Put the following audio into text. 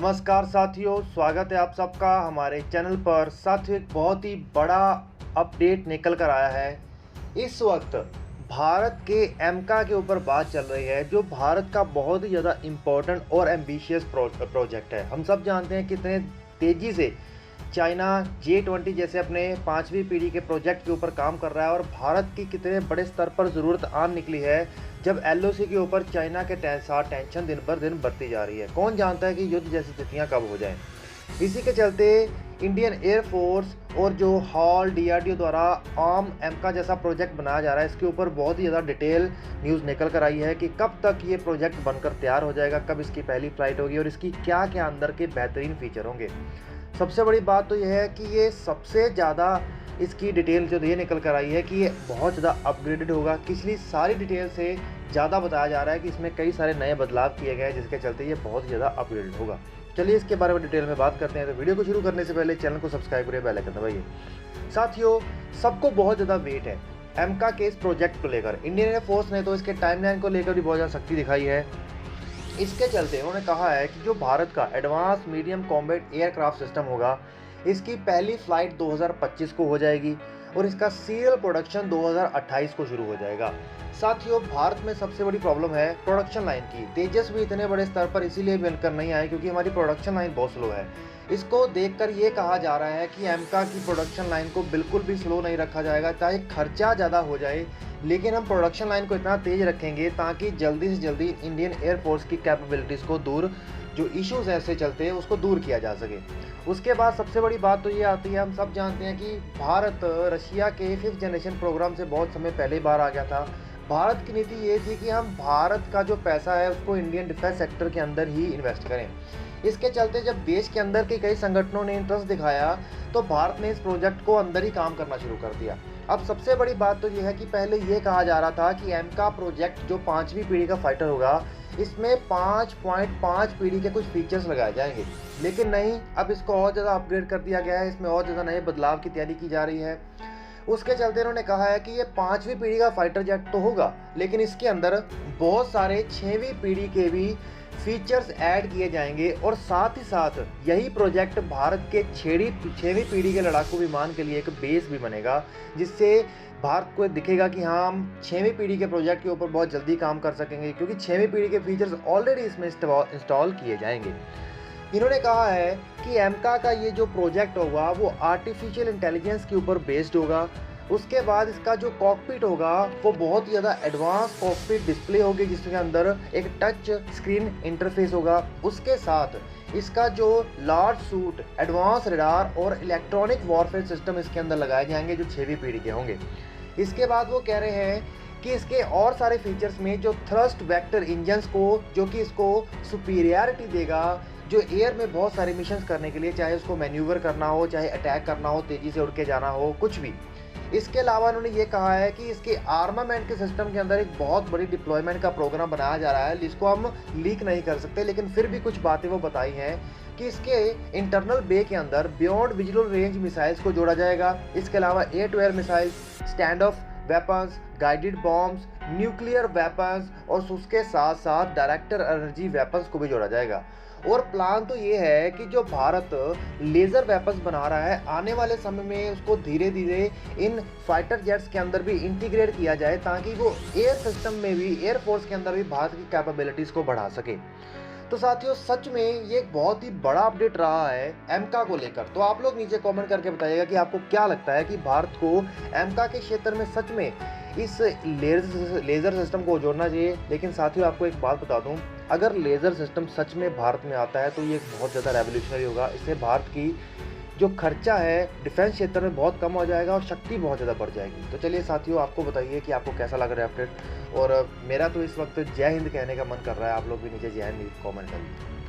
नमस्कार साथियों, स्वागत है आप सबका हमारे चैनल पर। साथियों, एक बहुत ही बड़ा अपडेट निकल कर आया है। इस वक्त भारत के एमका के ऊपर बात चल रही है, जो भारत का बहुत ही ज़्यादा इम्पोर्टेंट और एम्बिशियस प्रोजेक्ट है। हम सब जानते हैं कितने तेज़ी से चाइना J20 जैसे अपने 5वीं पीढ़ी के प्रोजेक्ट के ऊपर काम कर रहा है, और भारत की कितने बड़े स्तर पर ज़रूरत आन निकली है जब LOC के ऊपर चाइना के साथ टेंशन दिन पर दिन बढ़ती जा रही है। कौन जानता है कि युद्ध जैसी स्थितियां कब हो जाएं। इसी के चलते इंडियन एयरफोर्स और जो हॉल DRDO द्वारा आर्म एमका जैसा प्रोजेक्ट बनाया जा रहा है, इसके ऊपर बहुत ही ज़्यादा डिटेल न्यूज़ निकल कर आई है कि कब तक ये प्रोजेक्ट बनकर तैयार हो जाएगा, कब इसकी पहली फ्लाइट होगी और इसकी क्या क्या अंदर के बेहतरीन फीचर होंगे। सबसे बड़ी बात तो यह है कि ये सबसे ज़्यादा इसकी डिटेल जो ये निकल कर आई है कि ये बहुत ज़्यादा अपग्रेडेड होगा। पिछली सारी डिटेल से ज़्यादा बताया जा रहा है कि इसमें कई सारे नए बदलाव किए गए हैं, जिसके चलते ये बहुत ज़्यादा अपग्रेडेड होगा। चलिए इसके बारे में डिटेल में बात करते हैं। तो वीडियो को शुरू करने से पहले चैनल को सब्सक्राइब करिए, बेल आइकन दबाइए। साथियों, सबको बहुत ज़्यादा वेट है एमका के इस प्रोजेक्ट को लेकर। इंडियन एयरफोर्स ने तो इसके टाइमलाइन को लेकर भी बहुत ज़्यादा सख्ती दिखाई है। इसके चलते उन्होंने कहा है कि जो भारत का advance medium combat aircraft system होगा, इसकी पहली फ्लाइट 2025 को हो जाएगी और इसका सीरियल प्रोडक्शन 2028 को शुरू हो जाएगा। साथियों, भारत में सबसे बड़ी प्रॉब्लम है प्रोडक्शन लाइन की। तेजस भी इतने बड़े स्तर पर इसीलिए बनकर नहीं आए क्योंकि हमारी प्रोडक्शन लाइन बहुत स्लो है। इसको देखकर ये कहा जा रहा है कि एमका की प्रोडक्शन लाइन को बिल्कुल भी स्लो नहीं रखा जाएगा, चाहे खर्चा ज़्यादा हो जाए, लेकिन हम प्रोडक्शन लाइन को इतना तेज़ रखेंगे ताकि जल्दी से जल्दी इंडियन एयरफोर्स की कैपेबिलिटीज़ को दूर, जो इश्यूज ऐसे चलते हैं उसको दूर किया जा सके। उसके बाद सबसे बड़ी बात तो ये आती है, हम सब जानते हैं कि भारत रशिया के 5th जनरेशन प्रोग्राम से बहुत समय पहले बाहर आ गया था। भारत की नीति ये थी कि हम भारत का जो पैसा है उसको इंडियन डिफेंस सेक्टर के अंदर ही इन्वेस्ट करें। इसके चलते जब देश के अंदर के कई संगठनों ने इंटरेस्ट दिखाया तो भारत ने इस प्रोजेक्ट को अंदर ही काम करना शुरू कर दिया। अब सबसे बड़ी बात तो यह है कि पहले ये कहा जा रहा था कि एमका प्रोजेक्ट जो 5वीं पीढ़ी का फाइटर होगा, इसमें 5.5 पीढ़ी के कुछ फीचर्स लगाए जाएंगे, लेकिन नहीं, अब इसको और ज़्यादा अपग्रेड कर दिया गया है। इसमें और ज़्यादा नए बदलाव की तैयारी की जा रही है। उसके चलते उन्होंने कहा है कि ये 5वीं पीढ़ी का फाइटर जेट तो होगा, लेकिन इसके अंदर बहुत सारे 6वीं पीढ़ी के भी फीचर्स ऐड किए जाएंगे, और साथ ही साथ यही प्रोजेक्ट भारत के 6वीं पीढ़ी के लड़ाकू विमान के लिए एक बेस भी बनेगा, जिससे भारत को दिखेगा कि हाँ, हम 6वीं पीढ़ी के प्रोजेक्ट के ऊपर बहुत जल्दी काम कर सकेंगे, क्योंकि 6वीं पीढ़ी के फीचर्स ऑलरेडी इसमें इंस्टॉल किए जाएंगे। इन्होंने कहा है कि एमका का ये जो प्रोजेक्ट होगा वो आर्टिफिशियल इंटेलिजेंस के ऊपर बेस्ड होगा। उसके बाद इसका जो कॉकपिट होगा वो बहुत ही ज़्यादा एडवांस कॉकपिट डिस्प्ले होगी, जिसके अंदर एक टच स्क्रीन इंटरफेस होगा। उसके साथ इसका जो लार्ज सूट, एडवांस रडार और इलेक्ट्रॉनिक वॉरफेयर सिस्टम इसके अंदर लगाए जाएंगे, जो 6वीं पीढ़ी के होंगे। इसके बाद वो कह रहे हैं कि इसके और सारे फीचर्स में जो थ्रस्ट वेक्टर इंजन्स को, जो कि इसको सुपीरियरिटी देगा, जो एयर में बहुत सारे मिशंस करने के लिए, चाहे उसको मैन्यूवर करना हो, चाहे अटैक करना हो, तेज़ी से उड़ के जाना हो, कुछ भी। इसके अलावा उन्होंने ये कहा है कि इसके आर्मामेंट के सिस्टम के अंदर एक बहुत बड़ी डिप्लॉयमेंट का प्रोग्राम बनाया जा रहा है, जिसको हम लीक नहीं कर सकते, लेकिन फिर भी कुछ बातें वो बताई हैं कि इसके इंटरनल बे के अंदर बियॉन्ड विजुअल रेंज मिसाइल्स को जोड़ा जाएगा। इसके अलावा air to air missiles, stand off weapons, guided bombs, nuclear weapons और उसके साथ साथ डायरेक्टर एनर्जी वेपन्स को भी जोड़ा जाएगा। और प्लान तो ये है कि जो भारत लेज़र वेपन्स बना रहा है, आने वाले समय में उसको धीरे धीरे इन फाइटर जेट्स के अंदर भी इंटीग्रेट किया जाए, ताकि वो एयर सिस्टम में भी, एयरफोर्स के अंदर भी भारत की कैपेबिलिटीज़ को बढ़ा सके। तो साथियों, सच में ये एक बहुत ही बड़ा अपडेट रहा है एमका को लेकर। तो आप लोग नीचे कमेंट करके बताइएगा कि आपको क्या लगता है कि भारत को एमका के क्षेत्र में सच में इस लेज़र सिस्टम को जोड़ना चाहिए। लेकिन साथियों, आपको एक बात बता दूं, अगर लेज़र सिस्टम सच में भारत में आता है तो ये एक बहुत ज़्यादा रेवोल्यूशनरी होगा। इससे भारत की जो खर्चा है डिफेंस क्षेत्र में बहुत कम हो जाएगा और शक्ति बहुत ज़्यादा बढ़ जाएगी। तो चलिए साथियों, आपको बताइए कि आपको कैसा लग रहा है अपडेट। और मेरा तो इस वक्त जय हिंद कहने का मन कर रहा है। आप लोग भी नीचे जय हिंद कॉमेंट करिए।